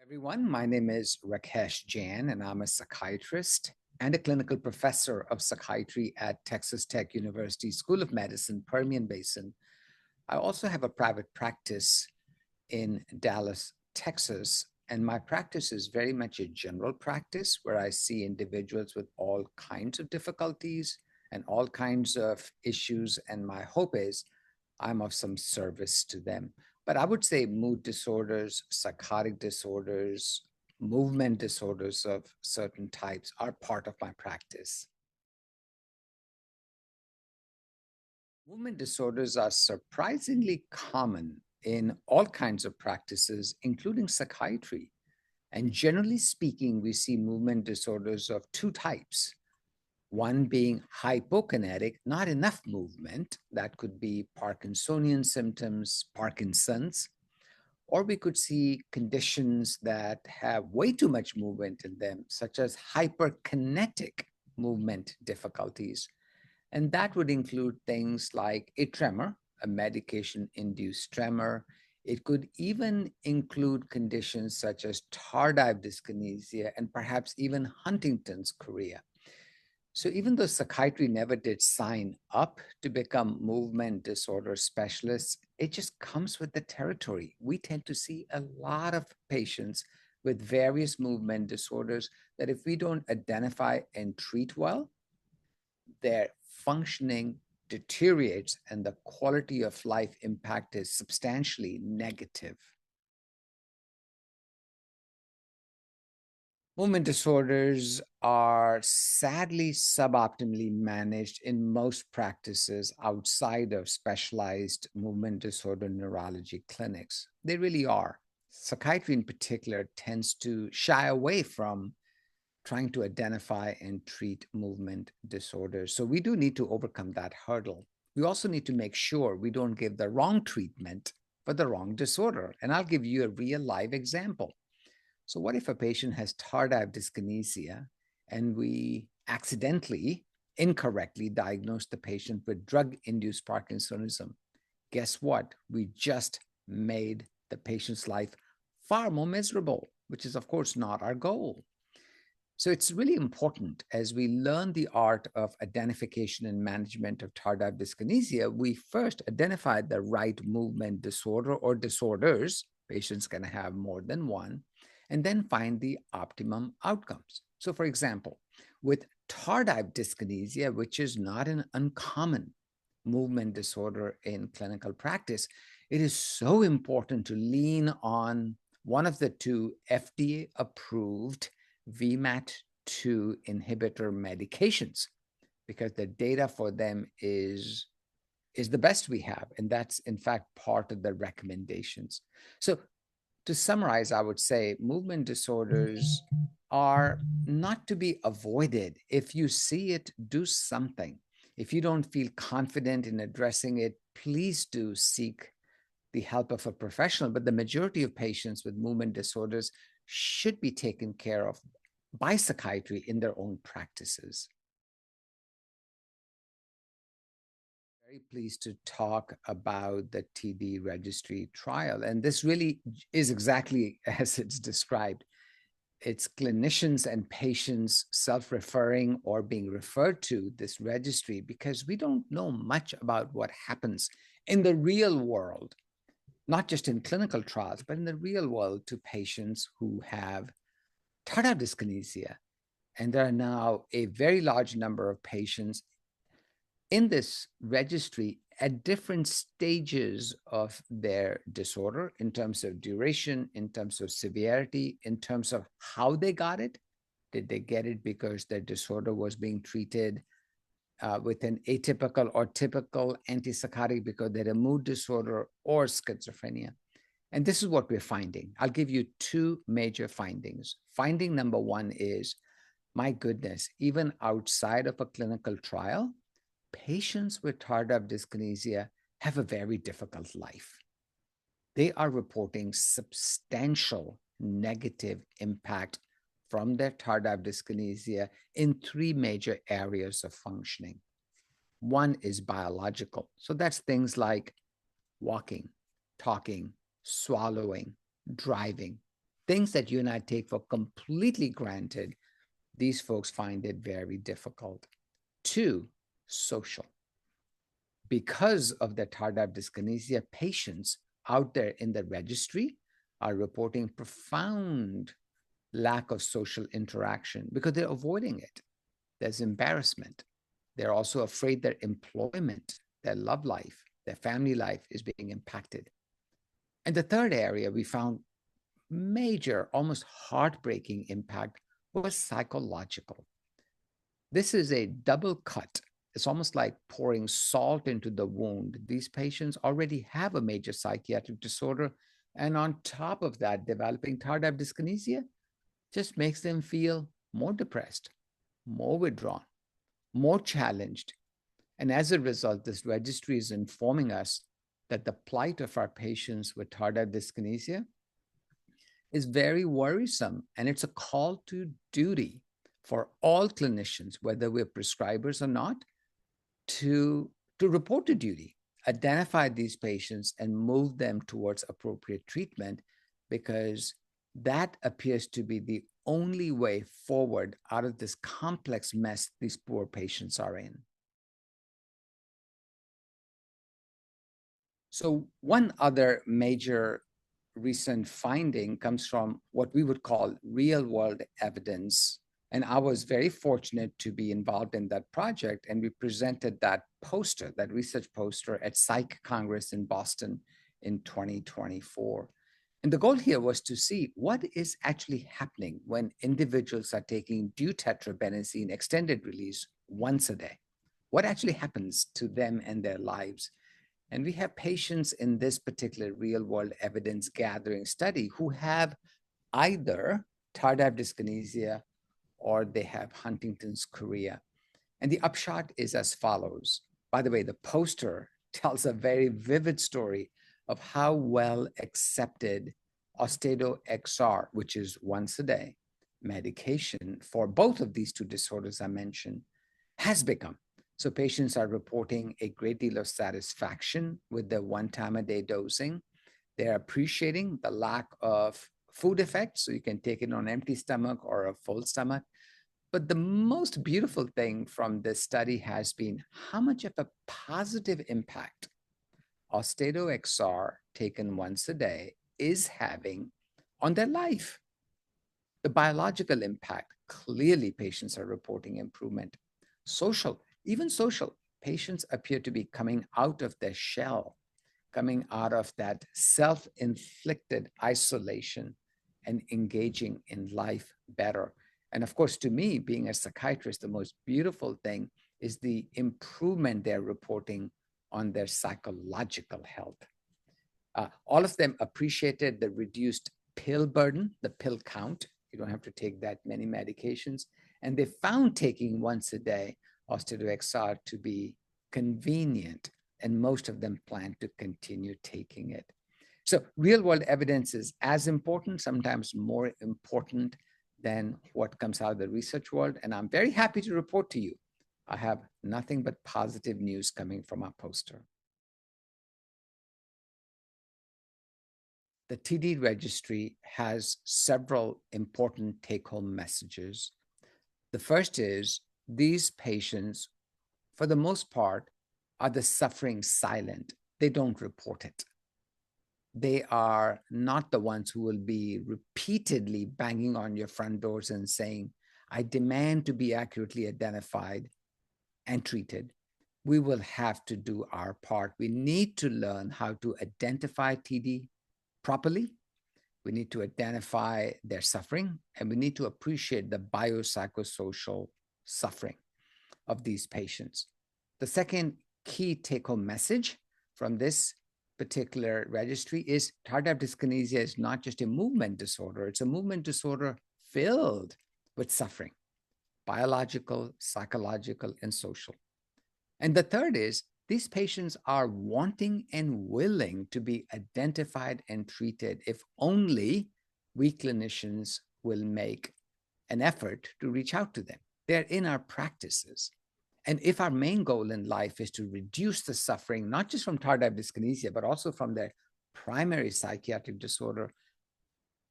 Everyone, my name is Rakesh Jain, and I'm a psychiatrist and a clinical professor of psychiatry at Texas Tech University School of Medicine, Permian Basin. I also have a private practice in Dallas, Texas, and my practice is very much a general practice where I see individuals with all kinds of difficulties and all kinds of issues, and my hope is I'm of some service to them. But I would say mood disorders, psychotic disorders, movement disorders of certain types are part of my practice. Movement disorders are surprisingly common in all kinds of practices, including psychiatry. And generally speaking, we see movement disorders of two types. One being hypokinetic, not enough movement. That could be Parkinsonian symptoms, Parkinson's, or we could see conditions that have way too much movement in them, such as hyperkinetic movement difficulties. And that would include things like a tremor, a medication-induced tremor. It could even include conditions such as tardive dyskinesia and perhaps even Huntington's chorea. So even though psychiatry never did sign up to become movement disorder specialists, it just comes with the territory. We tend to see a lot of patients with various movement disorders that if we don't identify and treat well, their functioning deteriorates and the quality of life impact is substantially negative. Movement disorders are sadly suboptimally managed in most practices outside of specialized movement disorder neurology clinics. They really are. Psychiatry in particular tends to shy away from trying to identify and treat movement disorders. So we do need to overcome that hurdle. We also need to make sure we don't give the wrong treatment for the wrong disorder. And I'll give you a real live example. So what if a patient has tardive dyskinesia and we accidentally, incorrectly diagnose the patient with drug-induced Parkinsonism? Guess what? We just made the patient's life far more miserable, which is, of course, not our goal. So it's really important as we learn the art of identification and management of tardive dyskinesia, we first identify the right movement disorder or disorders. Patients can have more than one, and then find the optimum outcomes. So for example, with tardive dyskinesia, which is not an uncommon movement disorder in clinical practice, it is so important to lean on one of the two FDA-approved VMAT2 inhibitor medications because the data for them is the best we have. And that's, in fact, part of the recommendations. So to summarize, I would say movement disorders are not to be avoided. If you see it, do something. If you don't feel confident in addressing it, please do seek the help of a professional. But the majority of patients with movement disorders should be taken care of by psychiatry in their own practices. Very pleased to talk about the TD Registry trial. And this really is exactly as it's described. It's clinicians and patients self-referring or being referred to this registry because we don't know much about what happens in the real world, not just in clinical trials, but in the real world to patients who have tardive dyskinesia. And there are now a very large number of patients in this registry at different stages of their disorder in terms of duration, in terms of severity, in terms of how they got it. Did they get it because their disorder was being treated with an atypical or typical antipsychotic because they had a mood disorder or schizophrenia? And this is what we're finding. I'll give you two major findings. Finding number one is, my goodness, even outside of a clinical trial, patients with tardive dyskinesia have a very difficult life. They are reporting substantial negative impact from their tardive dyskinesia in three major areas of functioning. One is biological. So that's things like walking, talking, swallowing, driving. Things that you and I take for completely granted, these folks find it very difficult. Two, social. Because of the tardive dyskinesia, patients out there in the registry are reporting profound lack of social interaction because they're avoiding it. There's embarrassment. They're also afraid their employment, their love life, their family life is being impacted. And the third area we found major, almost heartbreaking impact was psychological. This is a double cut. It's almost like pouring salt into the wound. These patients already have a major psychiatric disorder. And on top of that, developing tardive dyskinesia just makes them feel more depressed, more withdrawn, more challenged. And as a result, this registry is informing us that the plight of our patients with tardive dyskinesia is very worrisome. And it's a call to duty for all clinicians, whether we're prescribers or not, to report to duty, identify these patients, and move them towards appropriate treatment, because that appears to be the only way forward out of this complex mess these poor patients are in. So one other major recent finding comes from what we would call real-world evidence. And I was very fortunate to be involved in that project. And we presented that poster, that research poster at Psych Congress in Boston in 2024. And the goal here was to see what is actually happening when individuals are taking Deutetrabenazine extended release once a day. What actually happens to them and their lives? And we have patients in this particular real-world evidence gathering study who have either tardive dyskinesia or they have Huntington's chorea. And the upshot is as follows. By the way, the poster tells a very vivid story of how well accepted Austedo XR, which is once a day medication for both of these two disorders I mentioned, has become. So patients are reporting a great deal of satisfaction with the one-time-a-day dosing. They're appreciating the lack of food effects, so you can take it on an empty stomach or a full stomach. But the most beautiful thing from this study has been how much of a positive impact Austedo XR taken once a day is having on their life. The biological impact, clearly patients are reporting improvement. Social, even social, patients appear to be coming out of their shell, coming out of that self-inflicted isolation and engaging in life better. And of course, to me, being a psychiatrist, the most beautiful thing is the improvement they're reporting on their psychological health. All of them appreciated the reduced pill burden, the pill count. You don't have to take that many medications. And they found taking once a day Austedo XR to be convenient, and most of them plan to continue taking it. So real-world evidence is as important, sometimes more important than what comes out of the research world. And I'm very happy to report to you, I have nothing but positive news coming from our poster. The TD registry has several important take-home messages. The first is these patients, for the most part, are the suffering silent. They don't report it. They are not the ones who will be repeatedly banging on your front doors and saying, I demand to be accurately identified and treated. We will have to do our part. We need to learn how to identify TD properly. We need to identify their suffering, and we need to appreciate the biopsychosocial suffering of these patients. The second key take-home message from this particular registry is tardive dyskinesia is not just a movement disorder. It's a movement disorder filled with suffering, biological, psychological, and social. And the third is these patients are wanting and willing to be identified and treated if only we clinicians will make an effort to reach out to them. They're in our practices. And if our main goal in life is to reduce the suffering, not just from tardive dyskinesia, but also from their primary psychiatric disorder,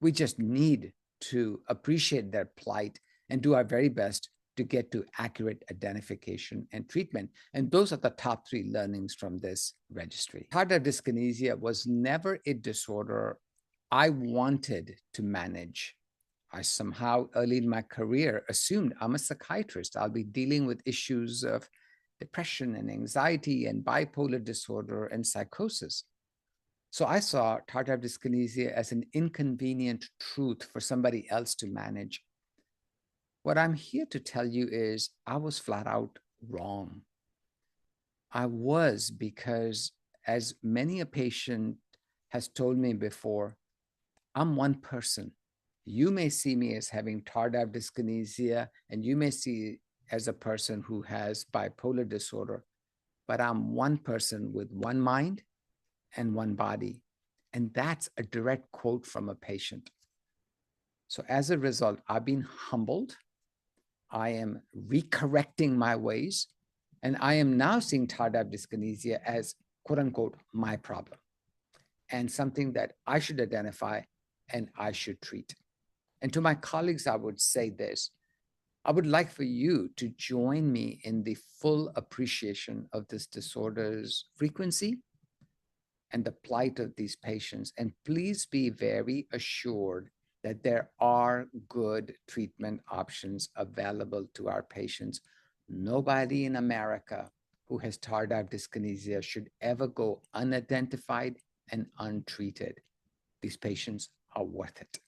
We just need to appreciate their plight and do our very best to get to accurate identification and treatment. And those are the top three learnings from this registry. Tardive dyskinesia was never a disorder I wanted to manage. I somehow, early in my career, assumed I'm a psychiatrist. I'll be dealing with issues of depression and anxiety and bipolar disorder and psychosis. So I saw tardive dyskinesia as an inconvenient truth for somebody else to manage. What I'm here to tell you is I was flat out wrong. I was because, as many a patient has told me before, I'm one person. You may see me as having tardive dyskinesia, and you may see as a person who has bipolar disorder, but I'm one person with one mind and one body. And that's a direct quote from a patient. So as a result, I've been humbled. I am recorrecting my ways, and I am now seeing tardive dyskinesia as quote unquote my problem and something that I should identify and I should treat. And to my colleagues, I would say this: I would like for you to join me in the full appreciation of this disorder's frequency and the plight of these patients. And please be very assured that there are good treatment options available to our patients. Nobody in America who has tardive dyskinesia should ever go unidentified and untreated. These patients are worth it.